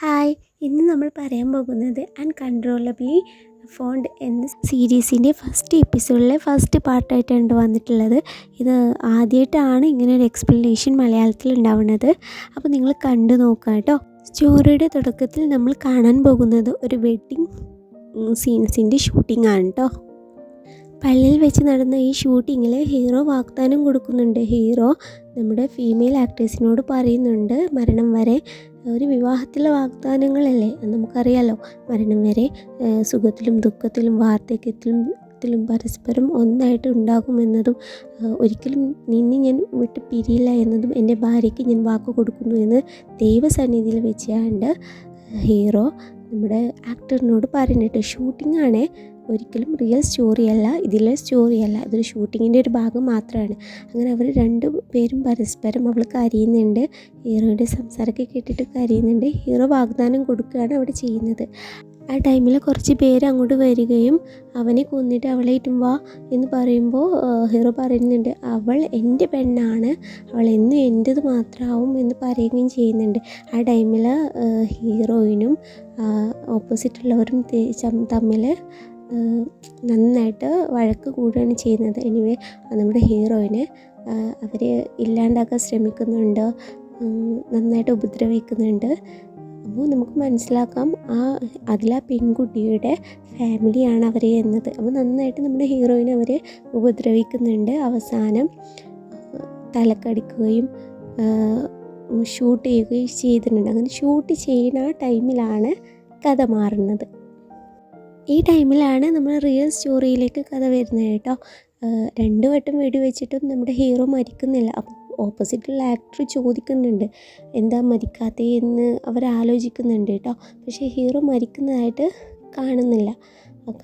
Hi, ഇന്ന് നമ്മൾ പറയാൻ പോകുന്നത് അൺകൺട്രോളബിളി ഫോണ്ട് എന്ന സീരീസിൻ്റെ ഫസ്റ്റ് എപ്പിസോഡിലെ ഫസ്റ്റ് പാർട്ടായിട്ടാണ് വന്നിട്ടുള്ളത്. ഇത് ആദ്യമായിട്ടാണ് ഇങ്ങനെ ഒരു എക്സ്പ്ലനേഷൻ മലയാളത്തിൽ ഉണ്ടാവുന്നത്. അപ്പോൾ നിങ്ങൾ കണ്ടു നോക്കുക കേട്ടോ. സ്റ്റോറിയുടെ തുടക്കത്തിൽ നമ്മൾ കാണാൻ പോകുന്നത് ഒരു വെഡ്ഡിങ് സീൻസിൻ്റെ ഷൂട്ടിംഗ് ആണ് കേട്ടോ. പള്ളിയിൽ വെച്ച് നടന്ന ഈ ഷൂട്ടിങ്ങിൽ ഹീറോ വാഗ്ദാനം കൊടുക്കുന്നുണ്ട്. ഹീറോ നമ്മുടെ ഫീമെയിൽ ആക്ട്രസിനോട് പറയുന്നുണ്ട്, മരണം വരെ ഒരു വിവാഹത്തിലെ വാഗ്ദാനങ്ങളല്ലേ നമുക്കറിയാലോ, മരണം വരെ സുഖത്തിലും ദുഃഖത്തിലും വാർദ്ധക്യത്തിലും പരസ്പരം ഒന്നായിട്ട് ഉണ്ടാകുമെന്നതും ഒരിക്കലും നിന്നെ ഞാൻ വിട്ട് പിരിയില്ല എന്നതും എൻ്റെ ഭാര്യയ്ക്ക് ഞാൻ വാക്ക് കൊടുക്കുന്നു എന്ന് ദൈവസന്നിധിയിൽ വെച്ചാണ്ട് ഹീറോ നമ്മുടെ ആക്ടറിനോട് പറയുന്നുണ്ട്. ഷൂട്ടിംഗ് ആണ്, ഒരിക്കലും റിയൽ സ്റ്റോറിയല്ല, ഇതിലെ സ്റ്റോറിയല്ല, ഇതൊരു ഷൂട്ടിങ്ങിൻ്റെ ഒരു ഭാഗം മാത്രമാണ്. അങ്ങനെ അവർ രണ്ടു പേരും പരസ്പരം അവൾ കരയുന്നുണ്ട്. ഹീറോയുടെ സംസാരമൊക്കെ കേട്ടിട്ട് കരയുന്നുണ്ട്. ഹീറോ വാഗ്ദാനം കൊടുക്കുകയാണ് അവിടെ ചെയ്യുന്നത്. ആ ടൈമിൽ കുറച്ച് പേര് അങ്ങോട്ട് വരികയും അവനെ കൊന്നിട്ട് അവളെ ഇട്ടും വാ എന്ന് പറയുമ്പോൾ ഹീറോ പറയുന്നുണ്ട്, അവൾ എൻ്റെ പെണ്ണാണ്, അവൾ എന്നും എൻ്റേത് മാത്രമാവും എന്ന് പറയുകയും ചെയ്യുന്നുണ്ട്. ആ ടൈമിൽ ഹീറോയിനും ഓപ്പോസിറ്റുള്ളവരും തമ്മിൽ നന്നായിട്ട് വഴക്ക് കൂടുകയാണ് ചെയ്യുന്നത്. എനിവേ നമ്മുടെ ഹീറോയിനെ അവർ ഇല്ലാണ്ടാക്കാൻ ശ്രമിക്കുന്നുണ്ട്, നന്നായിട്ട് ഉപദ്രവിക്കുന്നുണ്ട്. അപ്പോൾ നമുക്ക് മനസ്സിലാക്കാം അതിലാ പെൺകുട്ടിയുടെ ഫാമിലിയാണ് അവരെ എന്നത്. അപ്പോൾ നന്നായിട്ട് നമ്മുടെ ഹീറോയിനെ അവർ ഉപദ്രവിക്കുന്നുണ്ട്. അവസാനം തലക്കടിക്കുകയും ഷൂട്ട് ചെയ്യുകയും ചെയ്തിട്ടുണ്ട്. അങ്ങനെ ഷൂട്ട് ചെയ്യുന്ന ആ ടൈമിലാണ് കഥ മാറുന്നത്. ഈ ടൈമിലാണ് നമ്മൾ റിയൽ സ്റ്റോറിയിലേക്ക് കഥ വരുന്നത് കേട്ടോ. 2 വട്ടം വെടിവെച്ചിട്ടും നമ്മുടെ ഹീറോ മരിക്കുന്നില്ല. അപ്പം ഓപ്പോസിറ്റുള്ള ആക്ടർ ചോദിക്കുന്നുണ്ട്, എന്താ മരിക്കാത്തേ എന്ന് അവർ ആലോചിക്കുന്നുണ്ട് കേട്ടോ. പക്ഷേ ഹീറോ മരിക്കുന്നതായിട്ട് കാണുന്നില്ല.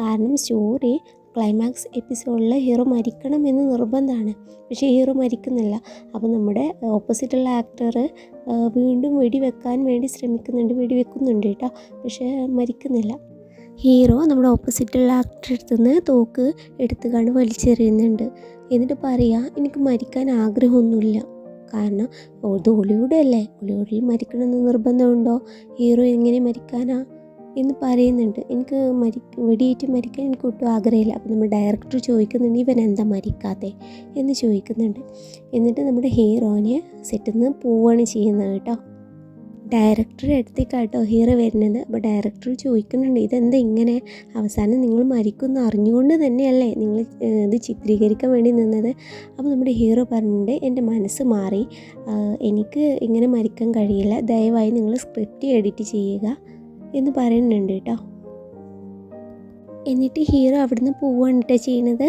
കാരണം സ്റ്റോറി ക്ലൈമാക്സ് എപ്പിസോഡിൽ ഹീറോ മരിക്കണം എന്ന് നിർബന്ധമാണ്, പക്ഷേ ഹീറോ മരിക്കുന്നില്ല. അപ്പോൾ നമ്മുടെ ഓപ്പോസിറ്റുള്ള ആക്ടർ വീണ്ടും വെടിവെക്കാൻ വേണ്ടി ശ്രമിക്കുന്നുണ്ട്, വെടിവെക്കുന്നുണ്ട് കേട്ടോ, പക്ഷേ മരിക്കുന്നില്ല. ഹീറോ നമ്മുടെ ഓപ്പോസിറ്റുള്ള ആക്ടറെ അടുത്ത് നിന്ന് തോക്ക് എടുത്തുകൊണ്ട് വലിച്ചെറിയുന്നുണ്ട്. എന്നിട്ട് പറയുക, എനിക്ക് മരിക്കാൻ ആഗ്രഹമൊന്നുമില്ല, കാരണം ഇത് ഹോളിവുഡ് അല്ലേ, ഹോളിവുഡിൽ മരിക്കണമെന്ന് നിർബന്ധമുണ്ടോ, ഹീറോ എങ്ങനെ മരിക്കാനാ എന്ന് പറയുന്നുണ്ട്. എനിക്ക് വെടിയേറ്റ് മരിക്കാൻ എനിക്ക് ഒട്ടും ആഗ്രഹമില്ല. അപ്പോൾ നമ്മുടെ ഡയറക്ടർ ചോദിക്കുന്നുണ്ട്, ഇവൻ എന്താ മരിക്കാതെ എന്ന് ചോദിക്കുന്നുണ്ട്. എന്നിട്ട് നമ്മുടെ ഹീറോനെ സെറ്റിൽ നിന്ന് പോവുകയാണ് ചെയ്യുന്നത് കേട്ടോ. ഡയറക്ടറുടെ അടുത്തേക്കാട്ടോ ഹീറോ വരുന്നത്. അപ്പോൾ ഡയറക്ടർ ചോദിക്കുന്നുണ്ട്, ഇതെന്താ ഇങ്ങനെ, അവസാനം നിങ്ങൾ മരിക്കുമെന്ന് അറിഞ്ഞുകൊണ്ട് തന്നെയല്ലേ നിങ്ങൾ ഇത് ചിത്രീകരിക്കാൻ വേണ്ടി നിന്നത്. അപ്പോൾ നമ്മുടെ ഹീറോ പറഞ്ഞിട്ടുണ്ട്, എൻ്റെ മനസ്സ് മാറി, എനിക്ക് ഇങ്ങനെ മരിക്കാൻ കഴിയില്ല, ദയവായി നിങ്ങൾ സ്ക്രിപ്റ്റ് എഡിറ്റ് ചെയ്യുക എന്ന് പറയുന്നുണ്ട് കേട്ടോ. എന്നിട്ട് ഹീറോ അവിടുന്ന് പോവുകയാണ് ചെയ്യുന്നത്.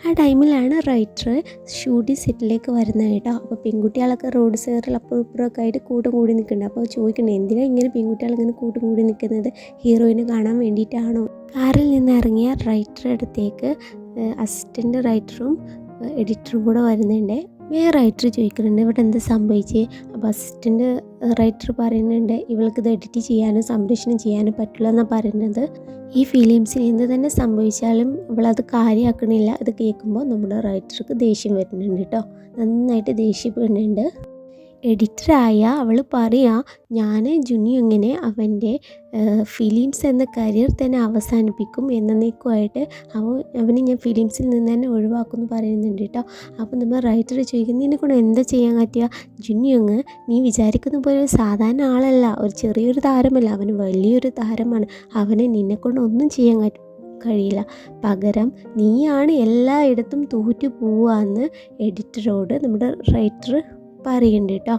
ആ ടൈമിലാണ് റൈറ്റർ ഷൂട്ടിംഗ് സെറ്റിലേക്ക് വരുന്നത് കേട്ടോ. അപ്പോൾ പെൺകുട്ടികളൊക്കെ റോഡ് സൈഡിൽ അപ്പുറം ഇപ്പുറമൊക്കെ ആയിട്ട് കൂട്ടം കൂടി നിൽക്കുന്നുണ്ട്. അപ്പോൾ ചോദിക്കണേ, എന്തിനാണ് ഇങ്ങനെ പെൺകുട്ടികൾ ഇങ്ങനെ കൂട്ടം കൂടി നിൽക്കുന്നത്, ഹീറോയിനെ കാണാൻ വേണ്ടിയിട്ടാണോ? കാറിൽ നിന്ന് ഇറങ്ങിയ റൈറ്ററുടെ അടുത്തേക്ക് അസിസ്റ്റൻ്റ് റൈറ്ററും എഡിറ്ററും കൂടെ വരുന്നുണ്ട്. റൈറ്റർ ചോദിക്കുന്നുണ്ട്, ഇവിടെ എന്താ സംഭവിച്ചേ? അപ്പോൾ അസിസ്റ്റൻ്റ് റൈറ്റർ പറയുന്നുണ്ട്, ഇവൾക്ക് ഇത് എഡിറ്റ് ചെയ്യാനോ സംരക്ഷണം ചെയ്യാനോ പറ്റില്ല എന്നാണ് പറയുന്നത്. ഈ ഫിലിംസിൽ എന്ത് തന്നെ സംഭവിച്ചാലും ഇവളത് കാര്യമാക്കണില്ല. ഇത് കേൾക്കുമ്പോൾ നമ്മുടെ റൈറ്റർക്ക് ദേഷ്യം വരുന്നുണ്ട് കേട്ടോ, നന്നായിട്ട് ദേഷ്യപ്പെടുന്നുണ്ട്. എഡിറ്ററായ അവൾ പറയുക, ഞാൻ ജുനിയങ്ങനെ അവൻ്റെ ഫിലിംസ് എന്ന കരിയർ തന്നെ അവസാനിപ്പിക്കും, എന്നേക്കുമായിട്ട് അവനെ ഞാൻ ഫിലിംസിൽ നിന്ന് തന്നെ ഒഴിവാക്കുമെന്ന് പറയുന്നുണ്ട് കേട്ടോ. അപ്പോൾ നമ്മൾ റൈറ്റർ ചോദിക്കുന്നത്, നിന്നെ കൊണ്ട് എന്താ ചെയ്യാൻ പറ്റുക? ജുനിയങ്ങ് നീ വിചാരിക്കുന്ന പോലെ ഒരു സാധാരണ ആളല്ല, ഒരു ചെറിയൊരു താരമല്ല, അവന് വലിയൊരു താരമാണ്, അവനെ നിന്നെക്കൊണ്ട് ഒന്നും ചെയ്യാൻ കഴിയില്ല, പകരം നീയാണ് എല്ലായിടത്തും തോറ്റു പോവാന്ന് എഡിറ്ററോട് നമ്മുടെ റൈറ്റർ പറയുന്നുണ്ട് കേട്ടോ.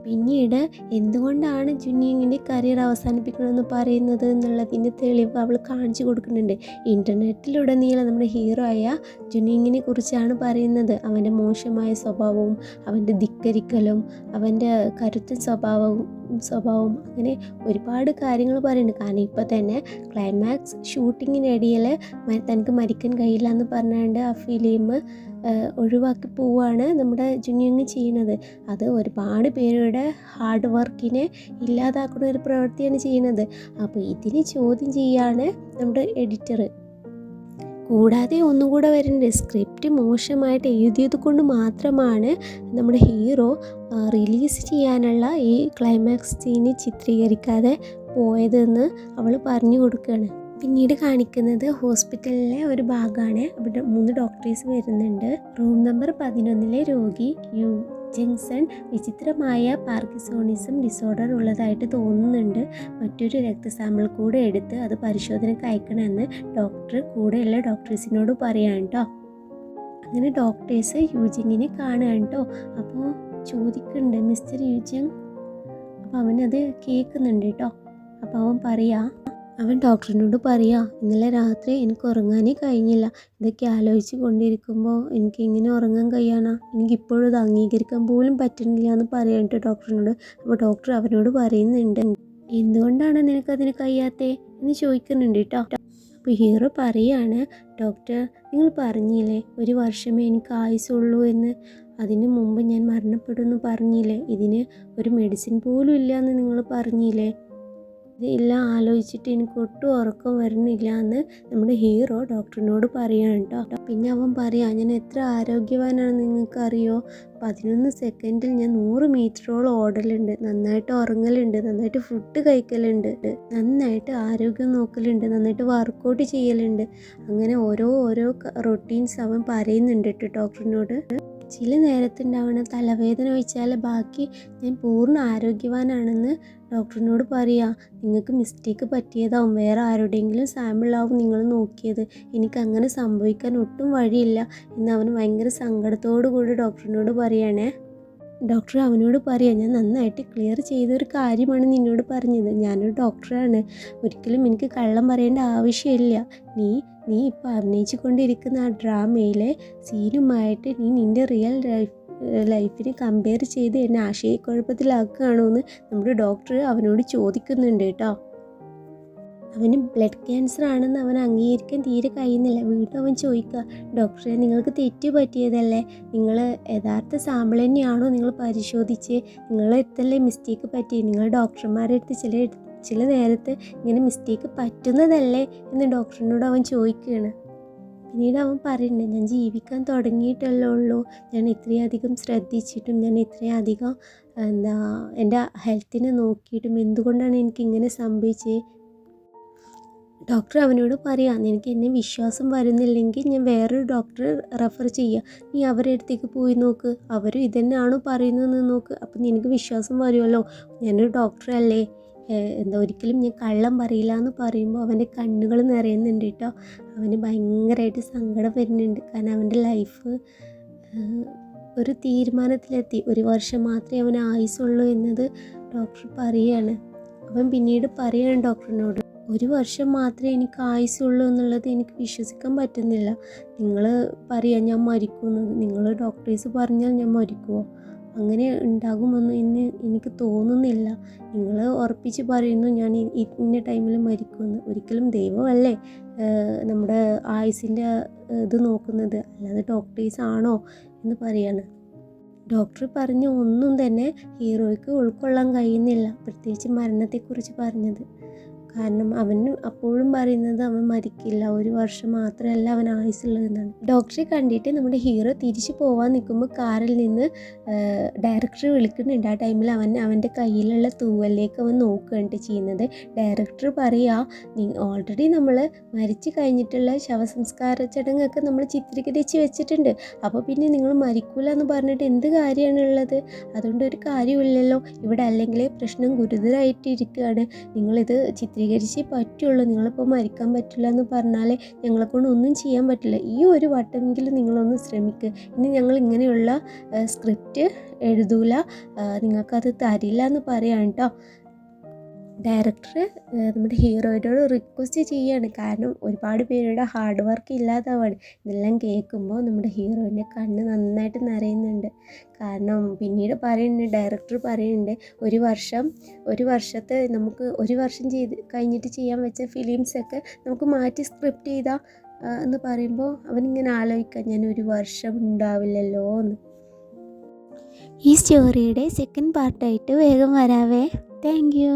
പിന്നീട് എന്തുകൊണ്ടാണ് ജുനിയങ്ങിൻ്റെ കരിയർ അവസാനിപ്പിക്കണമെന്ന് പറയുന്നത് എന്നുള്ളതിൻ്റെ തെളിവ് അവൾ കാണിച്ചു കൊടുക്കുന്നുണ്ട്. ഇൻ്റർനെറ്റിലുടനീളം നമ്മുടെ ഹീറോ ആയ ജുനിയങ്ങിനെ കുറിച്ചാണ് പറയുന്നത്. അവൻ്റെ മോശമായ സ്വഭാവവും അവൻ്റെ ധിക്കരിക്കലും അവൻ്റെ കരുത്തൻ സ്വഭാവവും അങ്ങനെ ഒരുപാട് കാര്യങ്ങൾ പറയുന്നുണ്ട്. കാരണം ഇപ്പോൾ തന്നെ ക്ലൈമാക്സ് ഷൂട്ടിങ്ങിനിടയിൽ തനിക്ക് മരിക്കാൻ കഴിയില്ല എന്ന് പറഞ്ഞുകൊണ്ട് ആ ഫിലിം ഒഴിവാക്കി പോവുകയാണ് നമ്മുടെ ജുനിയങ് ചെയ്യുന്നത്. അത് ഒരുപാട് പേരുടെ ഹാർഡ് വർക്കിനെ ഇല്ലാതാക്കുന്ന ഒരു പ്രവൃത്തിയാണ് ചെയ്യുന്നത്. അപ്പോൾ ഇതിന് ചോദ്യം ചെയ്യാണ് നമ്മുടെ എഡിറ്റർ. കൂടാതെ ഒന്നുകൂടെ വരുന്നുണ്ട്, സ്ക്രിപ്റ്റ് മോശമായിട്ട് എഴുതിയത് കൊണ്ട് മാത്രമാണ് നമ്മുടെ ഹീറോ റിലീസ് ചെയ്യാനുള്ള ഈ ക്ലൈമാക്സ് സീന് ചിത്രീകരിക്കാതെ പോയതെന്ന് അവൾ പറഞ്ഞു കൊടുക്കുകയാണ്. പിന്നീട് കാണിക്കുന്നത് ഹോസ്പിറ്റലിലെ ഒരു ഭാഗമാണ്. അവിടെ 3 ഡോക്ടേഴ്സ് വരുന്നുണ്ട്. റൂം നമ്പർ 11 രോഗി ജംഗ്ഷൻ വിചിത്രമായ പാർക്കിൻസോണിസം ഡിസോർഡർ ഉള്ളതായിട്ട് തോന്നുന്നുണ്ട്. മറ്റൊരു രക്തസാമ്പിൾ കൂടെ എടുത്ത് അത് പരിശോധനയ്ക്ക് അയക്കണമെന്ന് ഡോക്ടർ കൂടെയുള്ള ഡോക്ടേഴ്സിനോട് പറയാം കേട്ടോ. അങ്ങനെ ഡോക്ടേഴ്സ് യൂജിങ്ങിനെ കാണുകയാണ് കേട്ടോ. അപ്പോൾ ചോദിക്കുന്നുണ്ട്, മിസ്റ്റർ യൂജിങ്. അപ്പോൾ അവനത് കേൾക്കുന്നുണ്ട് കേട്ടോ. അപ്പോൾ അവൻ ഡോക്ടറിനോട് ഇന്നലെ രാത്രി എനിക്ക് ഉറങ്ങാനേ കഴിഞ്ഞില്ല. ഇതൊക്കെ ആലോചിച്ച് കൊണ്ടിരിക്കുമ്പോൾ എനിക്ക് എങ്ങനെ ഉറങ്ങാൻ കഴിയാനാ, എനിക്കിപ്പോഴും ഇത് അംഗീകരിക്കാൻ പോലും പറ്റുന്നില്ല എന്ന് പറയാം കേട്ടോ ഡോക്ടറിനോട്. അപ്പോൾ ഡോക്ടർ അവനോട് പറയുന്നുണ്ട്, എന്തുകൊണ്ടാണ് നിനക്കതിന് കഴിയാത്തേ എന്ന് ചോദിക്കുന്നുണ്ട് കേട്ടോ. അപ്പോൾ ഹീറോ പറയാണ്, ഡോക്ടർ നിങ്ങൾ പറഞ്ഞില്ലേ 1 വർഷമേ എനിക്ക് ആയുസുള്ളൂ എന്ന്, അതിന് മുമ്പ് ഞാൻ മരണപ്പെടുമെന്ന് പറഞ്ഞില്ലേ, ഇതിന് ഒരു മെഡിസിൻ പോലും ഇല്ല എന്ന് നിങ്ങൾ പറഞ്ഞില്ലേ, ഇതെല്ലാം ആലോചിച്ചിട്ട് എനിക്ക് ഒട്ടും ഉറക്കം വരുന്നില്ല എന്ന് നമ്മുടെ ഹീറോ ഡോക്ടറിനോട് പറയുകയാണ് കേട്ടോ. പിന്നെ അവൻ ഞാൻ എത്ര ആരോഗ്യവാനാണ് നിങ്ങൾക്കറിയോ, 11 സെക്കൻഡിൽ ഞാൻ 100 മീറ്ററോളം ഓടലുണ്ട്, നന്നായിട്ട് ഉറങ്ങലുണ്ട്, നന്നായിട്ട് ഫുഡ് കഴിക്കലുണ്ട്, നന്നായിട്ട് ആരോഗ്യം നോക്കലുണ്ട്, നന്നായിട്ട് വർക്കൗട്ട് ചെയ്യലുണ്ട്. അങ്ങനെ ഓരോ റൊട്ടീൻസ് അവൻ പറയുന്നുണ്ട് കേട്ടോ ഡോക്ടറിനോട്. ചില നേരത്തുണ്ടാവുന്ന തലവേദന ഒഴിച്ചാൽ ബാക്കി ഞാൻ പൂർണ്ണ ആരോഗ്യവാനാണെന്ന് ഡോക്ടറിനോട് നിങ്ങൾക്ക് മിസ്റ്റേക്ക് പറ്റിയതാവും, വേറെ ആരുടെയെങ്കിലും സാമ്പിളാവും നിങ്ങൾ നോക്കിയത്, എനിക്കങ്ങനെ സംഭവിക്കാൻ ഒട്ടും വഴിയില്ല എന്ന് അവൻ ഭയങ്കര സങ്കടത്തോടു കൂടി ഡോക്ടറിനോട് പറയണേ. ഡോക്ടർ അവനോട് ഞാൻ നന്നായിട്ട് ക്ലിയർ ചെയ്തൊരു കാര്യമാണ് നിന്നോട് പറഞ്ഞത്, ഞാനൊരു ഡോക്ടറാണ്, ഒരിക്കലും എനിക്ക് കള്ളം പറയേണ്ട ആവശ്യമില്ല, നീ ഇപ്പോൾ അഭിനയിച്ചു കൊണ്ടിരിക്കുന്ന ആ ഡ്രാമയിലെ സീനുമായിട്ട് നീ നിൻ്റെ റിയൽ ലൈഫിനെ കമ്പയർ ചെയ്ത് എന്നെ ആശയക്കുഴപ്പത്തിലാക്കുകയാണോ എന്ന് നമ്മുടെ ഡോക്ടർ അവനോട് ചോദിക്കുന്നുണ്ട് കേട്ടോ. അവന് ബ്ലഡ് ക്യാൻസർ ആണെന്ന് അവൻ അംഗീകരിക്കാൻ തീരെ കഴിയുന്നില്ല. വീണ്ടും അവൻ ചോദിക്കുക, ഡോക്ടറെ നിങ്ങൾക്ക് തെറ്റ് പറ്റിയതല്ലേ, നിങ്ങൾ യഥാർത്ഥ സാമ്പിൾ തന്നെയാണോ നിങ്ങൾ പരിശോധിച്ച്, നിങ്ങളെ അടുത്തല്ലേ മിസ്റ്റേക്ക് പറ്റി, നിങ്ങൾ ഡോക്ടർമാരുടെ അടുത്ത് ചില നേരത്ത് ഇങ്ങനെ മിസ്റ്റേക്ക് പറ്റുന്നതല്ലേ എന്ന് ഡോക്ടറിനോട് അവൻ ചോദിക്കുകയാണ്. പിന്നീട് അവൻ പറയുന്നുണ്ട്, ഞാൻ ജീവിക്കാൻ തുടങ്ങിയിട്ടല്ലേ ഉള്ളൂ, ഞാൻ ഇത്രയധികം ശ്രദ്ധിച്ചിട്ടും ഞാൻ ഇത്രയധികം എൻ്റെ ഹെൽത്തിനെ നോക്കിയിട്ടും എന്തുകൊണ്ടാണ് എനിക്കിങ്ങനെ സംഭവിച്ചത്. ഡോക്ടർ അവനോട് നിനക്ക് എന്നെ വിശ്വാസം വരുന്നില്ലെങ്കിൽ ഞാൻ വേറൊരു ഡോക്ടറെ റെഫർ ചെയ്യുക, നീ അവരുടെ അടുത്തേക്ക് പോയി നോക്ക്, അവർ ഇതന്നെയാണോ പറയുന്നതെന്ന് നോക്ക്, അപ്പം നിനക്ക് വിശ്വാസം വരുമല്ലോ, ഞാനൊരു ഡോക്ടറല്ലേ, ഒരിക്കലും ഞാൻ കള്ളം പറയില്ല എന്ന് പറയുമ്പോൾ അവൻ്റെ കണ്ണുകൾ നിറയുന്നുണ്ട് കേട്ടോ. അവന് ഭയങ്കരമായിട്ട് സങ്കടം വരുന്നുണ്ട്, കാരണം അവൻ്റെ ലൈഫ് ഒരു തീരുമാനത്തിലെത്തി, 1 വർഷം മാത്രമേ അവന് ആയുസുള്ളൂ എന്നത് ഡോക്ടർ പറയുകയാണ്. അവൻ പിന്നീട് ഡോക്ടറിനോട്, 1 വർഷം മാത്രമേ എനിക്ക് ആയുസുള്ളൂ എന്നുള്ളത് എനിക്ക് വിശ്വസിക്കാൻ പറ്റുന്നില്ല, നിങ്ങൾ ഞാൻ മരിക്കുന്നത്, നിങ്ങൾ ഡോക്ടേഴ്സ് പറഞ്ഞാൽ ഞാൻ മരിക്കുമോ, അങ്ങനെ ഉണ്ടാകുമെന്ന് എനിക്ക് തോന്നുന്നില്ല, നിങ്ങൾ ഉറപ്പിച്ച് പറയുന്നു ഞാൻ ഇന്ന ടൈമിൽ മരിക്കുമെന്ന്, ഒരിക്കലും ദൈവമല്ലേ നമ്മുടെ ആയുസിൻ്റെ ഇത് നോക്കുന്നത്, അല്ലാതെ ഡോക്ടേഴ്സ് ആണോ എന്ന് പറയാണ്. ഡോക്ടർ പറഞ്ഞ ഒന്നും തന്നെ ഹീറോയ്ക്ക് ഉൾക്കൊള്ളാൻ കഴിയുന്നില്ല, പ്രത്യേകിച്ച് മരണത്തെക്കുറിച്ച് പറഞ്ഞത്. കാരണം അവന് അപ്പോഴും പറയുന്നത് അവൻ മരിക്കില്ല, 1 വർഷം മാത്രമല്ല അവൻ ആയുസുള്ളതെന്നാണ്. ഡോക്ടറെ കണ്ടിട്ട് നമ്മുടെ ഹീറോ തിരിച്ചു പോകാൻ നിൽക്കുമ്പോൾ കാറിൽ നിന്ന് ഡയറക്ടർ വിളിക്കുന്നുണ്ട്. ആ ടൈമിൽ അവൻ്റെ കയ്യിലുള്ള തൂവലിലേക്ക് അവൻ നോക്കുകയാണ് ചെയ്യുന്നത്. ഡയറക്ടർ ഓൾറെഡി നമ്മൾ മരിച്ചു കഴിഞ്ഞിട്ടുള്ള ശവസംസ്കാര ചടങ്ങൊക്കെ നമ്മൾ ചിത്രീകരിച്ച് വെച്ചിട്ടുണ്ട്, അപ്പോൾ പിന്നെ നിങ്ങൾ മരിക്കൂല എന്ന് പറഞ്ഞിട്ട് എന്ത് കാര്യമാണുള്ളത്, അതുകൊണ്ട് ഒരു കാര്യമില്ലല്ലോ ഇവിടെ, അല്ലെങ്കിൽ പ്രശ്നം ഗുരുതരമായിട്ടിരിക്കുകയാണ്, നിങ്ങളിത് ചിത്രീകരിച്ചേ പറ്റുള്ളൂ, നിങ്ങളിപ്പോൾ മരിക്കാൻ പറ്റില്ല എന്ന് പറഞ്ഞാൽ ഞങ്ങളെക്കൊണ്ട് ഒന്നും ചെയ്യാൻ പറ്റില്ല, ഈ ഒരു വട്ടമെങ്കിലും നിങ്ങളൊന്ന് ശ്രമിക്കുക, ഇനി ഞങ്ങൾ ഇങ്ങനെയുള്ള സ്ക്രിപ്റ്റ് എഴുതൂല, നിങ്ങൾക്കത് തരില്ല എന്ന് പറയാം കേട്ടോ. ഡയറക്ടർ നമ്മുടെ ഹീറോയോട് റിക്വസ്റ്റ് ചെയ്യുകയാണ്, കാരണം ഒരുപാട് പേരുടെ ഹാർഡ് വർക്ക് ഇല്ലാതാവാണ്. ഇതെല്ലാം കേൾക്കുമ്പോൾ നമ്മുടെ ഹീറോയിൻ്റെ കണ്ണ് നന്നായിട്ട് നിറയുന്നുണ്ട്. കാരണം പിന്നീട് ഡയറക്ടർ പറയുന്നുണ്ട്, 1 വർഷത്തെ നമുക്ക് 1 വർഷം കഴിഞ്ഞിട്ട് ചെയ്യാൻ വെച്ച ഫിലിംസൊക്കെ നമുക്ക് മാറ്റി സ്ക്രിപ്റ്റ് ചെയ്താൽ എന്ന് പറയുമ്പോൾ അവനിങ്ങനെ ആലോചിക്കാം, ഞാൻ 1 വർഷം ഉണ്ടാവില്ലല്ലോ എന്ന്. ഈ സ്റ്റോറിയുടെ സെക്കൻഡ് പാർട്ടായിട്ട് വേഗം വരാവേ. Thank you.